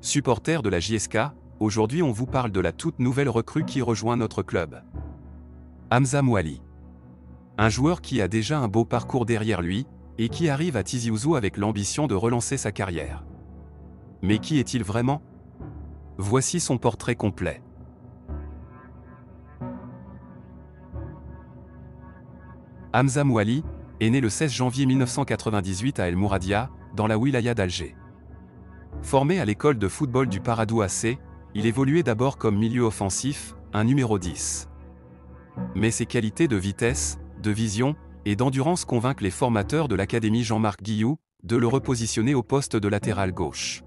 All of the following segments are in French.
Supporters de la JSK, aujourd'hui on vous parle de la toute nouvelle recrue qui rejoint notre club. Hamza Mouali. Un joueur qui a déjà un beau parcours derrière lui, et qui arrive à Tizi Ouzou avec l'ambition de relancer sa carrière. Mais qui est-il vraiment? Voici son portrait complet. Hamza Mouali est né le 16 janvier 1998 à El Mouradia, dans la wilaya d'Alger. Formé à l'école de football du Paradou AC, il évoluait d'abord comme milieu offensif, un numéro 10. Mais ses qualités de vitesse, de vision et d'endurance convainquent les formateurs de l'académie Jean-Marc Guillou de le repositionner au poste de latéral gauche.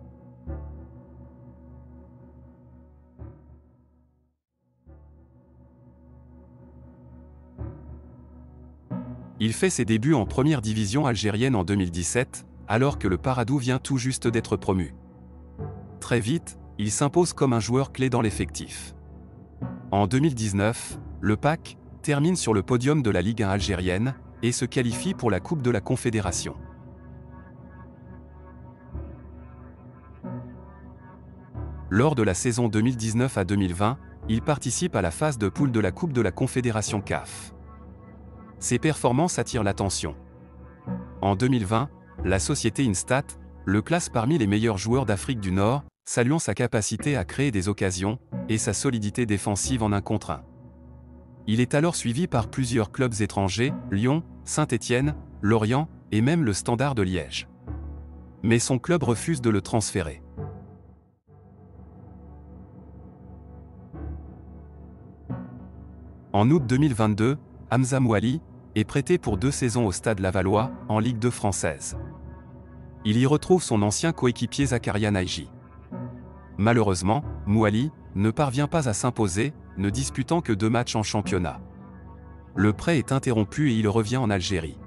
Il fait ses débuts en première division algérienne en 2017, alors que le Paradou vient tout juste d'être promu. Très vite, il s'impose comme un joueur clé dans l'effectif. En 2019, le PAC termine sur le podium de la Ligue 1 algérienne et se qualifie pour la Coupe de la Confédération. Lors de la saison 2019 à 2020, il participe à la phase de poule de la Coupe de la Confédération CAF. Ses performances attirent l'attention. En 2020, la société Instat le classe parmi les meilleurs joueurs d'Afrique du Nord, saluant sa capacité à créer des occasions et sa solidité défensive en 1 contre 1. Il est alors suivi par plusieurs clubs étrangers, Lyon, Saint-Étienne, Lorient et même le Standard de Liège. Mais son club refuse de le transférer. En août 2022, Hamza Mouali est prêté pour 2 saisons au Stade Lavallois, en Ligue 2 française. Il y retrouve son ancien coéquipier Zakaria Naïji. Malheureusement, Mouali ne parvient pas à s'imposer, ne disputant que 2 matchs en championnat. Le prêt est interrompu et il revient en Algérie.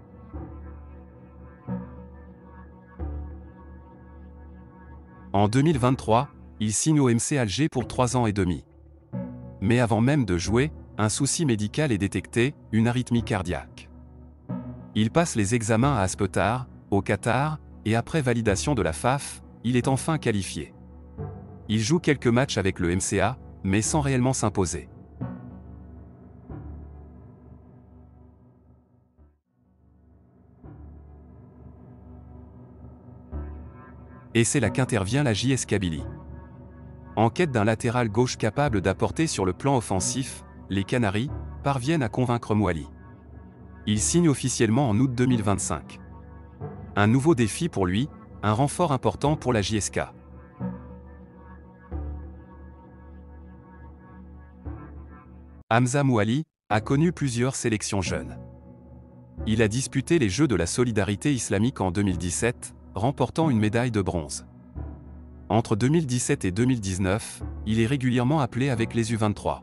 En 2023, il signe au MC Alger pour 3 ans et demi. Mais avant même de jouer, un souci médical est détecté, une arythmie cardiaque. Il passe les examens à Aspetar, au Qatar, et après validation de la FAF, il est enfin qualifié. Il joue quelques matchs avec le MCA, mais sans réellement s'imposer. Et c'est là qu'intervient la JS Kabylie. En quête d'un latéral gauche capable d'apporter sur le plan offensif, les Canaries parviennent à convaincre Mouali. Il signe officiellement en août 2025. Un nouveau défi pour lui, un renfort important pour la JSK. Hamza Mouali a connu plusieurs sélections jeunes. Il a disputé les Jeux de la solidarité islamique en 2017, remportant une médaille de bronze. Entre 2017 et 2019, il est régulièrement appelé avec les U23.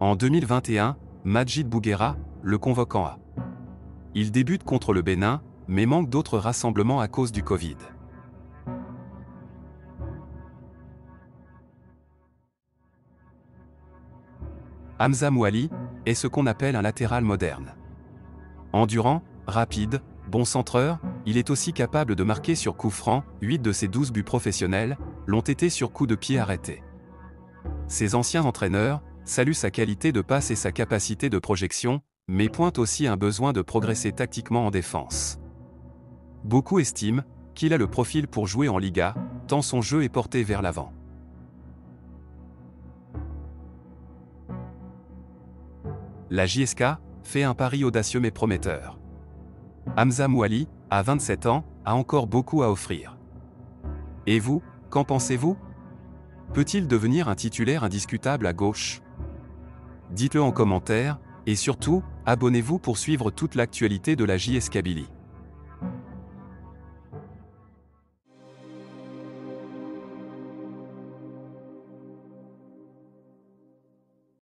En 2021, Majid Bouguera le convoque en A. Il débute contre le Bénin, mais manque d'autres rassemblements à cause du Covid. Hamza Mouali est ce qu'on appelle un latéral moderne. Endurant, rapide, bon centreur, il est aussi capable de marquer sur coup franc. 8 de ses 12 buts professionnels l'ont été sur coup de pied arrêté. Ses anciens entraîneurs saluent sa qualité de passe et sa capacité de projection, mais pointent aussi un besoin de progresser tactiquement en défense. Beaucoup estiment qu'il a le profil pour jouer en Liga, tant son jeu est porté vers l'avant. La JSK fait un pari audacieux mais prometteur. Hamza Mouali, à 27 ans, a encore beaucoup à offrir. Et vous, qu'en pensez-vous? Peut-il devenir un titulaire indiscutable à gauche? Dites-le en commentaire, et surtout, abonnez-vous pour suivre toute l'actualité de la JS Kabylie.